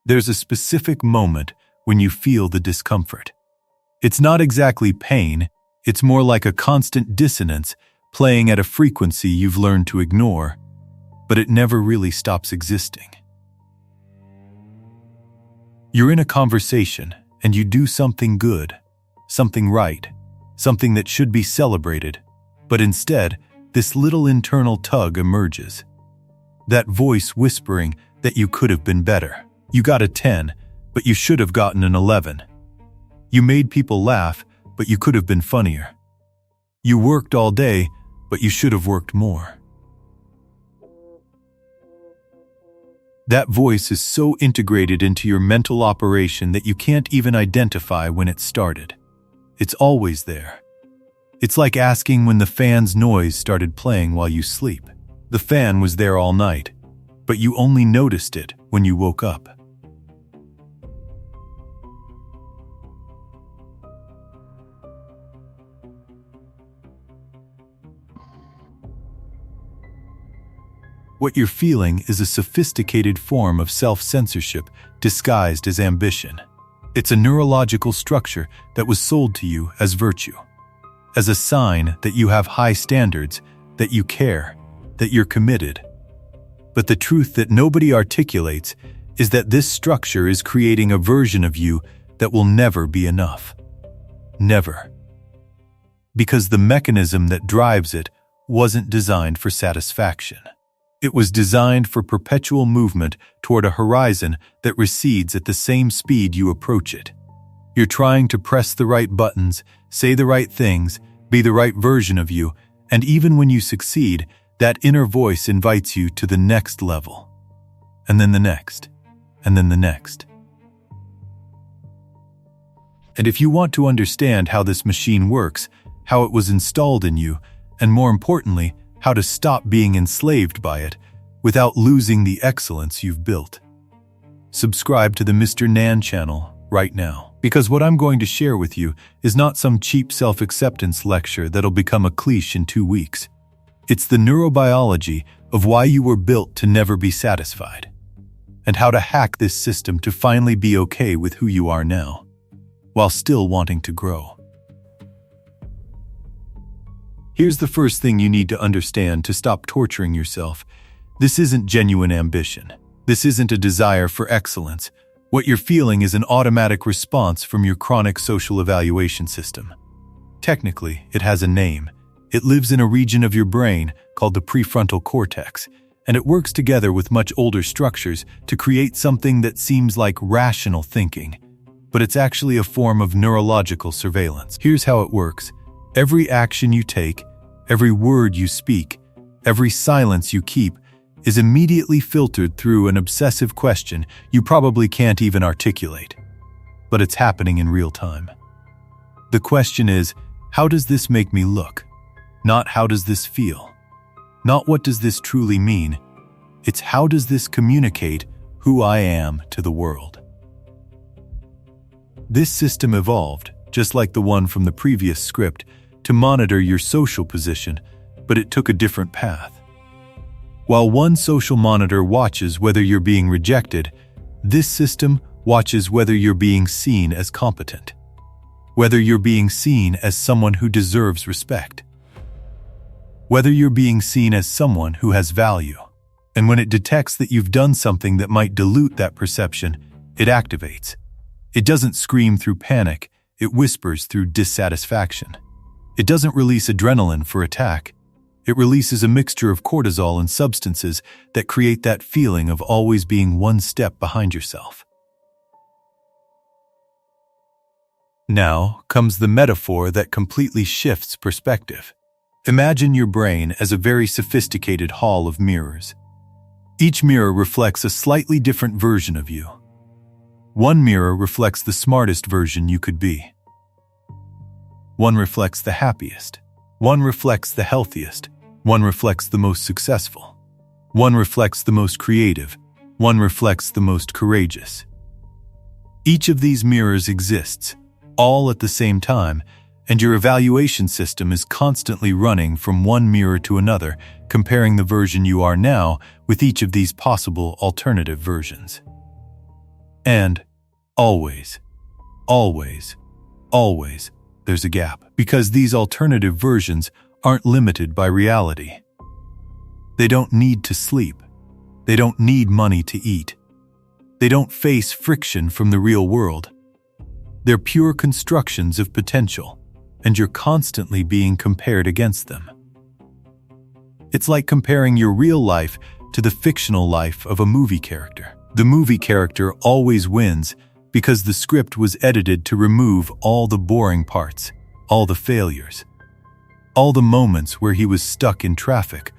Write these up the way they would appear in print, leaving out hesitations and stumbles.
There's a specific moment when you feel the discomfort. It's not exactly pain, it's more like a constant dissonance playing at a frequency you've learned to ignore, but it never really stops existing. You're in a conversation and you do something good, something right, something that should be celebrated, but instead, this little internal tug emerges. That voice whispering that you could have been better. You got a 10, but you should have gotten an 11. You made people laugh, but you could have been funnier. You worked all day, but you should have worked more. That voice is so integrated into your mental operation that you can't even identify when it started. It's always there. It's like asking when the fan's noise started playing while you sleep. The fan was there all night, but you only noticed it when you woke up. What you're feeling is a sophisticated form of self-censorship disguised as ambition. It's a neurological structure that was sold to you as virtue, as a sign that you have high standards, that you care, that you're committed. But the truth that nobody articulates is that this structure is creating a version of you that will never be enough. Never. Because the mechanism that drives it wasn't designed for satisfaction. It was designed for perpetual movement toward a horizon that recedes at the same speed you approach it. You're trying to press the right buttons, say the right things, be the right version of you, and even when you succeed, that inner voice invites you to the next level. And then the next. And then the next. And if you want to understand how this machine works, how it was installed in you, and more importantly, how to stop being enslaved by it without losing the excellence you've built, subscribe to the Mr. Nan channel right now. Because what I'm going to share with you is not some cheap self-acceptance lecture that'll become a cliche in 2 weeks. It's the neurobiology of why you were built to never be satisfied, and how to hack this system to finally be okay with who you are now, while still wanting to grow. Here's the first thing you need to understand to stop torturing yourself. This isn't genuine ambition. This isn't a desire for excellence. What you're feeling is an automatic response from your chronic social evaluation system. Technically, it has a name. It lives in a region of your brain called the prefrontal cortex, and it works together with much older structures to create something that seems like rational thinking, but it's actually a form of neurological surveillance. Here's how it works. Every action you take, every word you speak, every silence you keep is immediately filtered through an obsessive question you probably can't even articulate. But it's happening in real time. The question is, how does this make me look? Not how does this feel? Not what does this truly mean? It's how does this communicate who I am to the world? This system evolved, just like the one from the previous script, to monitor your social position, but it took a different path. While one social monitor watches whether you're being rejected, this system watches whether you're being seen as competent, whether you're being seen as someone who deserves respect, whether you're being seen as someone who has value. And when it detects that you've done something that might dilute that perception, it activates. It doesn't scream through panic, it whispers through dissatisfaction. It doesn't release adrenaline for attack. It releases a mixture of cortisol and substances that create that feeling of always being one step behind yourself. Now comes the metaphor that completely shifts perspective. Imagine your brain as a very sophisticated hall of mirrors. Each mirror reflects a slightly different version of you. One mirror reflects the smartest version you could be. One reflects the happiest. One reflects the healthiest. One reflects the most successful. One reflects the most creative. One reflects the most courageous. Each of these mirrors exists, all at the same time, and your evaluation system is constantly running from one mirror to another, comparing the version you are now with each of these possible alternative versions. And always, always, always, there's a gap, because these alternative versions aren't limited by reality. They don't need to sleep. They don't need money to eat. They don't face friction from the real world. They're pure constructions of potential, and you're constantly being compared against them. It's like comparing your real life to the fictional life of a movie character. The movie character always wins because the script was edited to remove all the boring parts, all the failures, all the moments where he was stuck in traffic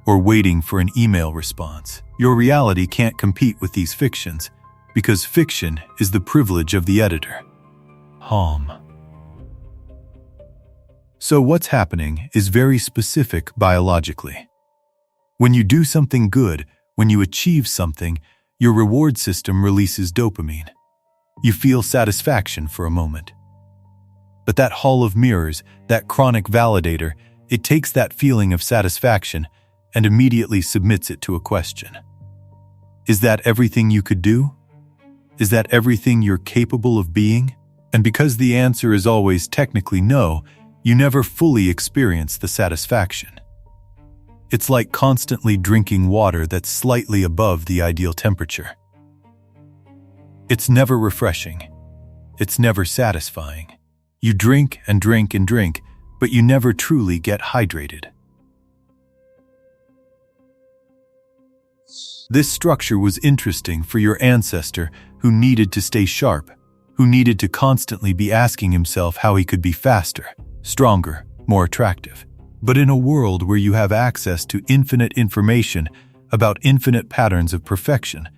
or waiting for an email response. Your reality can't compete with these fictions because fiction is the privilege of the editor. So what's happening is very specific biologically. When you do something good, when you achieve something, your reward system releases dopamine. You feel satisfaction for a moment. But that hall of mirrors, that chronic validator, it takes that feeling of satisfaction and immediately submits it to a question. Is that everything you could do? Is that everything you're capable of being? And because the answer is always technically no, you never fully experience the satisfaction. It's like constantly drinking water that's slightly above the ideal temperature. It's never refreshing. It's never satisfying. You drink and drink and drink, but you never truly get hydrated. This structure was interesting for your ancestor who needed to stay sharp, who needed to constantly be asking himself how he could be faster, stronger, more attractive. But in a world where you have access to infinite information about infinite patterns of perfection,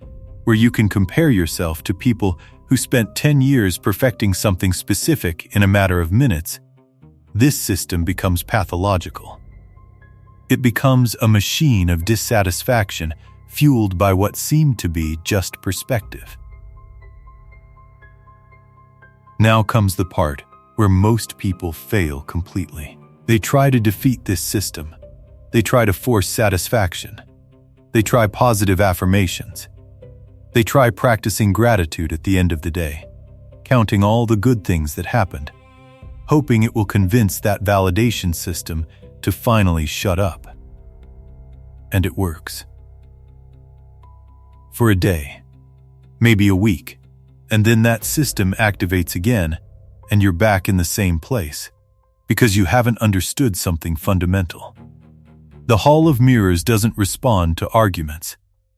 where you can compare yourself to people who spent 10 years perfecting something specific in a matter of minutes, this system becomes pathological. It becomes a machine of dissatisfaction fueled by what seemed to be just perspective. Now comes the part where most people fail completely. They try to defeat this system. They try to force satisfaction. They try positive affirmations. They try practicing gratitude at the end of the day, counting all the good things that happened, hoping it will convince that validation system to finally shut up. And it works. For a day, maybe a week, and then that system activates again, and you're back in the same place, because you haven't understood something fundamental. The Hall of Mirrors doesn't respond to arguments.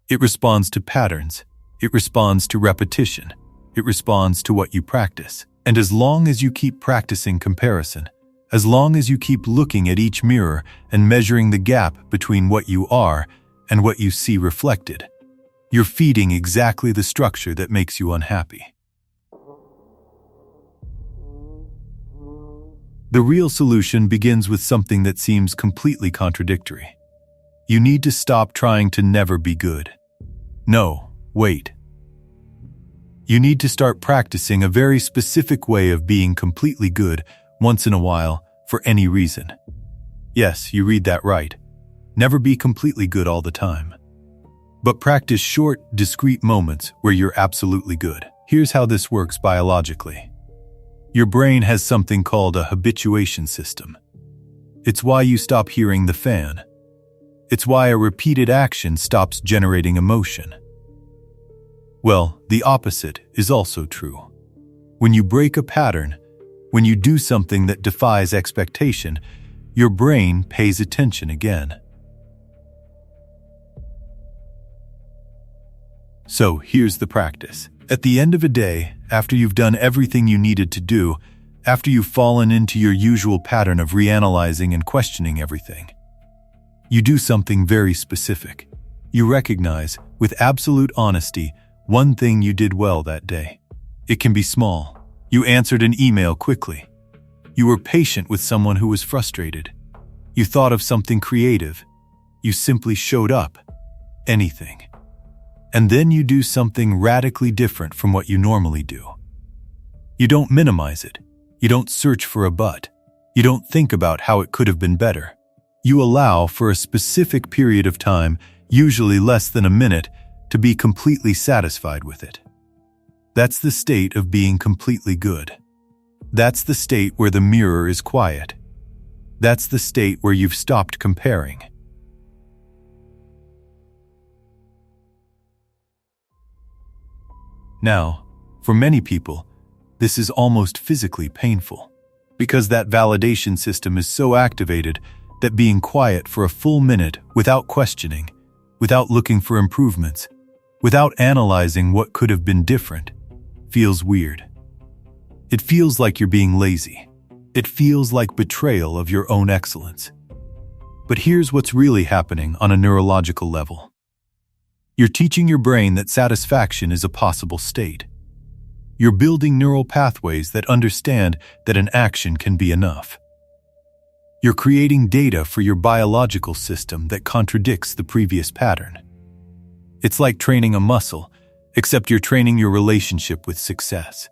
It responds to patterns. It responds to repetition. It responds to what you practice. And as long as you keep practicing comparison, as long as you keep looking at each mirror and measuring the gap between what you are and what you see reflected, you're feeding exactly the structure that makes you unhappy. The real solution begins with something that seems completely contradictory. You need to stop trying to never be good. No, wait. You need to start practicing a very specific way of being completely good once in a while for any reason. Yes, you read that right. Never be completely good all the time. But practice short, discrete moments where you're absolutely good. Here's how this works biologically. Your brain has something called a habituation system. It's why you stop hearing the fan. It's why a repeated action stops generating emotion. Well, the opposite is also true. When you break a pattern, when you do something that defies expectation, your brain pays attention again. So here's the practice. At the end of a day, after you've done everything you needed to do, after you've fallen into your usual pattern of reanalyzing and questioning everything, you do something very specific. You recognize, with absolute honesty, one thing you did well that day. It can be small. You answered an email quickly. You were patient with someone who was frustrated. You thought of something creative. You simply showed up. Anything. And then you do something radically different from what you normally do. You don't minimize it. You don't search for a but. You don't think about how it could have been better. You allow for a specific period of time, usually less than a minute, to be completely satisfied with it. That's the state of being completely good. That's the state where the mirror is quiet. That's the state where you've stopped comparing. Now, for many people, this is almost physically painful, because that validation system is so activated that being quiet for a full minute without questioning, without looking for improvements, without analyzing what could have been different, feels weird. It feels like you're being lazy. It feels like betrayal of your own excellence. But here's what's really happening on a neurological level. You're teaching your brain that satisfaction is a possible state. You're building neural pathways that understand that an action can be enough. You're creating data for your biological system that contradicts the previous pattern. It's like training a muscle, except you're training your relationship with success.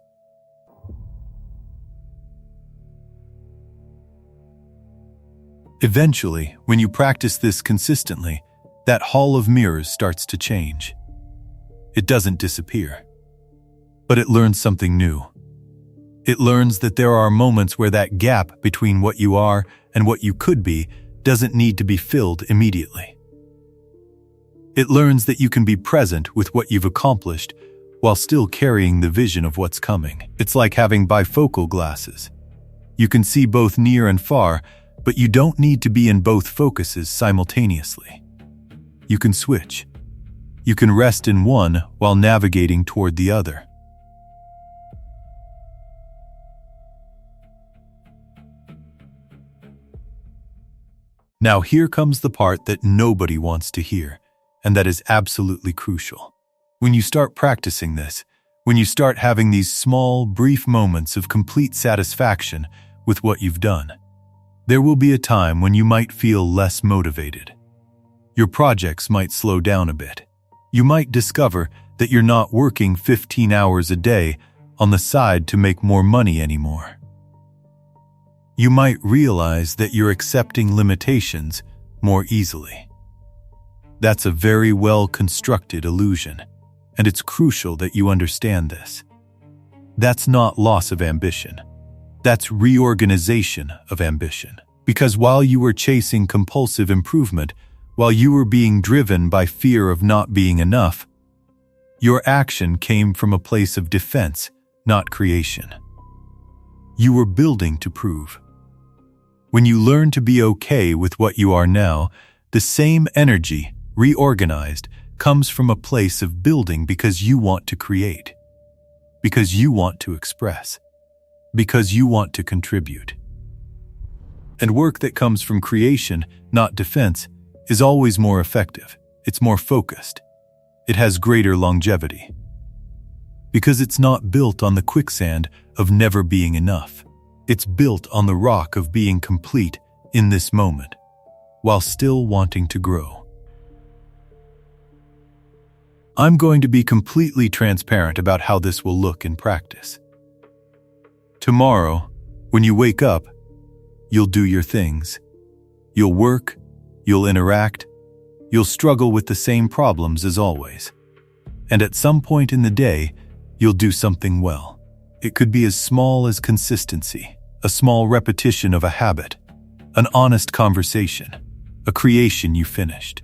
Eventually, when you practice this consistently, that hall of mirrors starts to change. It doesn't disappear, but it learns something new. It learns that there are moments where that gap between what you are and what you could be doesn't need to be filled immediately. It learns that you can be present with what you've accomplished while still carrying the vision of what's coming. It's like having bifocal glasses. You can see both near and far, but you don't need to be in both focuses simultaneously. You can switch. You can rest in one while navigating toward the other. Now here comes the part that nobody wants to hear, and that is absolutely crucial. When you start practicing this, when you start having these small, brief moments of complete satisfaction with what you've done, there will be a time when you might feel less motivated. Your projects might slow down a bit. You might discover that you're not working 15 hours a day on the side to make more money anymore. You might realize that you're accepting limitations more easily. That's a very well-constructed illusion, and it's crucial that you understand this. That's not loss of ambition. That's reorganization of ambition. Because while you were chasing compulsive improvement, while you were being driven by fear of not being enough, your action came from a place of defense, not creation. You were building to prove. When you learn to be okay with what you are now, the same energy, reorganized, comes from a place of building because you want to create, because you want to express, because you want to contribute. And work that comes from creation, not defense, is always more effective. It's more focused. It has greater longevity. Because it's not built on the quicksand of never being enough. It's built on the rock of being complete in this moment, while still wanting to grow. I'm going to be completely transparent about how this will look in practice. Tomorrow, when you wake up, you'll do your things. You'll work, you'll interact, you'll struggle with the same problems as always. And at some point in the day, you'll do something well. It could be as small as consistency, a small repetition of a habit, an honest conversation, a creation you finished.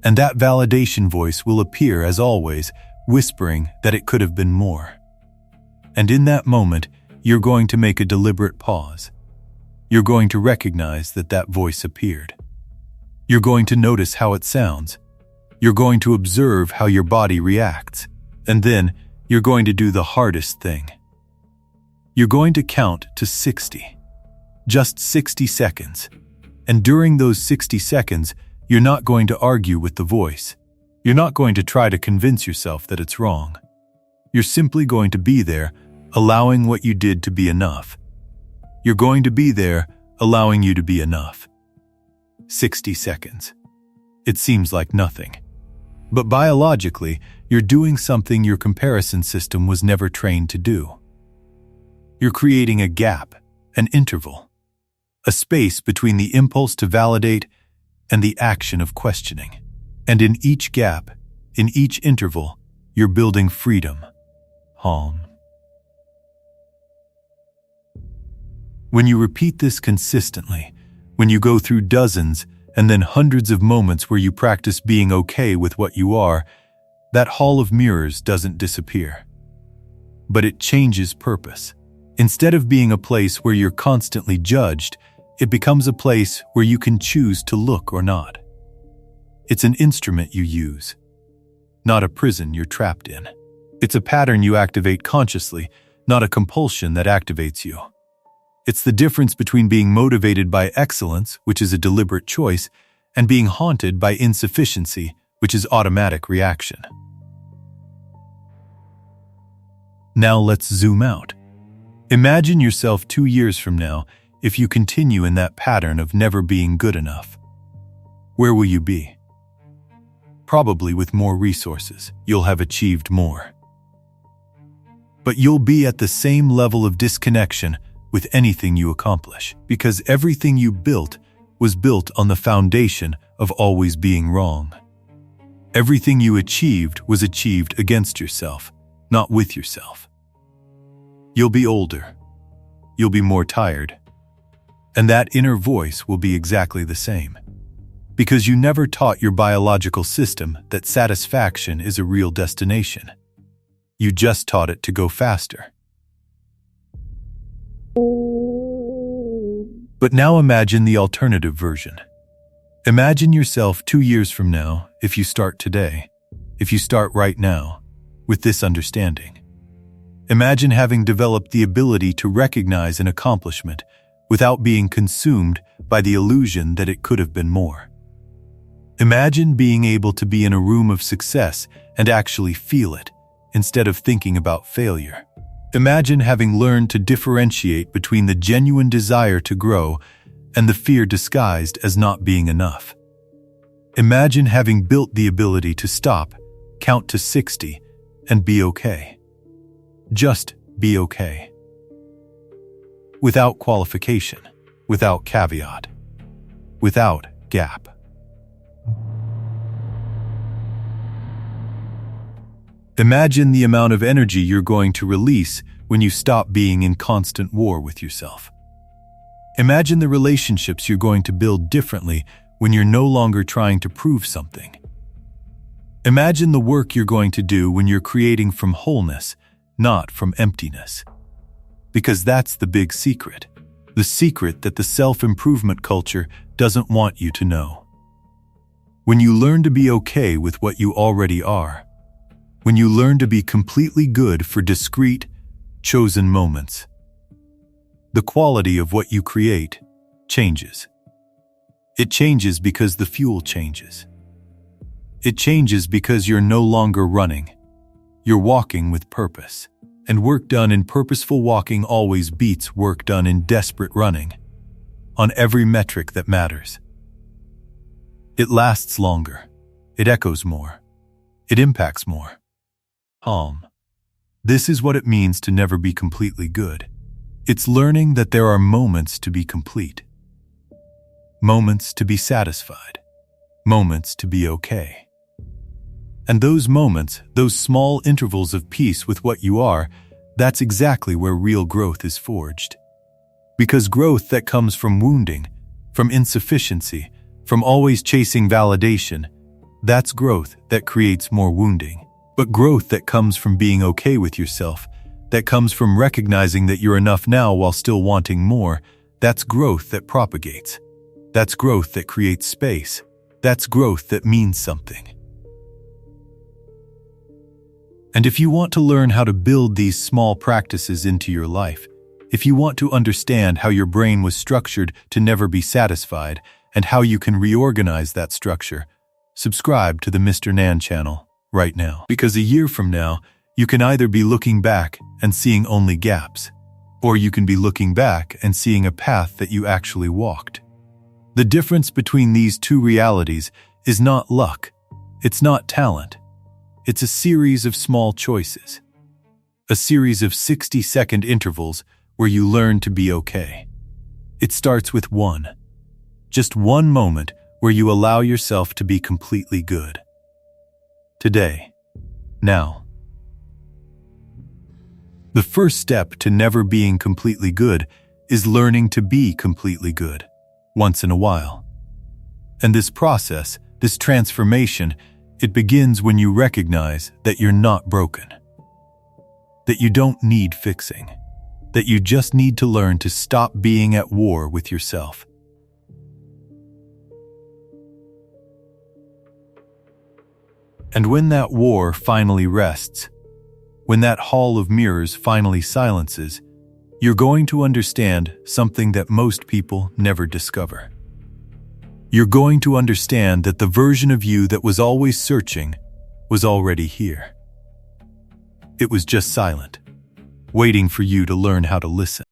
And that validation voice will appear as always, whispering that it could have been more. And in that moment, you're going to make a deliberate pause. You're going to recognize that that voice appeared. You're going to notice how it sounds. You're going to observe how your body reacts. And then you're going to do the hardest thing. You're going to count to 60. Just 60 seconds. And during those 60 seconds, you're not going to argue with the voice. You're not going to try to convince yourself that it's wrong. You're simply going to be there, allowing what you did to be enough. You're going to be there, allowing you to be enough. 60 seconds. It seems like nothing. But biologically, you're doing something your comparison system was never trained to do. You're creating a gap, an interval, a space between the impulse to validate and the action of questioning. And in each gap, in each interval, you're building freedom. calm. When you repeat this consistently, when you go through dozens and then hundreds of moments where you practice being okay with what you are, that hall of mirrors doesn't disappear. But it changes purpose. Instead of being a place where you're constantly judged, it becomes a place where you can choose to look or not. It's an instrument you use, not a prison you're trapped in. It's a pattern you activate consciously, not a compulsion that activates you. It's the difference between being motivated by excellence, which is a deliberate choice, and being haunted by insufficiency, which is automatic reaction. Now let's zoom out. Imagine yourself 2 years from now if you continue in that pattern of never being good enough. Where will you be? Probably with more resources. You'll have achieved more. But you'll be at the same level of disconnection with anything you accomplish, because everything you built was built on the foundation of always being wrong. Everything you achieved was achieved against yourself, not with yourself. You'll be older. You'll be more tired. And that inner voice will be exactly the same. Because you never taught your biological system that satisfaction is a real destination. You just taught it to go faster. But now imagine the alternative version. Imagine yourself 2 years from now if you start today, if you start right now, with this understanding. Imagine having developed the ability to recognize an accomplishment without being consumed by the illusion that it could have been more. Imagine being able to be in a room of success and actually feel it, instead of thinking about failure. Imagine having learned to differentiate between the genuine desire to grow and the fear disguised as not being enough. Imagine having built the ability to stop, count to 60, and be okay. Just be okay. Without qualification, without caveat, without gap. Imagine the amount of energy you're going to release when you stop being in constant war with yourself. Imagine the relationships you're going to build differently when you're no longer trying to prove something. Imagine the work you're going to do when you're creating from wholeness, not from emptiness. Because that's the big secret. The secret that the self-improvement culture doesn't want you to know. When you learn to be okay with what you already are, when you learn to be completely good for discrete, chosen moments, the quality of what you create changes. It changes because the fuel changes. It changes because you're no longer running. You're walking with purpose. And work done in purposeful walking always beats work done in desperate running, on every metric that matters. It lasts longer. It echoes more. It impacts more. Calm. This is what it means to never be completely good. It's learning that there are moments to be complete. Moments to be satisfied. Moments to be okay. And those moments, those small intervals of peace with what you are, that's exactly where real growth is forged. Because growth that comes from wounding, from insufficiency, from always chasing validation, that's growth that creates more wounding. But growth that comes from being okay with yourself, that comes from recognizing that you're enough now while still wanting more, that's growth that propagates. That's growth that creates space. That's growth that means something. And if you want to learn how to build these small practices into your life, if you want to understand how your brain was structured to never be satisfied and how you can reorganize that structure, subscribe to the Mr. Nan channel right now. Because a year from now, you can either be looking back and seeing only gaps, or you can be looking back and seeing a path that you actually walked. The difference between these two realities is not luck. It's not talent. It's a series of small choices. A series of 60-second intervals where you learn to be okay. It starts with one. Just one moment where you allow yourself to be completely good. Today. Now. The first step to never being completely good is learning to be completely good, once in a while. And this process, this transformation, it begins when you recognize that you're not broken, that you don't need fixing, that you just need to learn to stop being at war with yourself. And when that war finally rests, when that hall of mirrors finally silences, you're going to understand something that most people never discover. You're going to understand that the version of you that was always searching was already here. It was just silent, waiting for you to learn how to listen.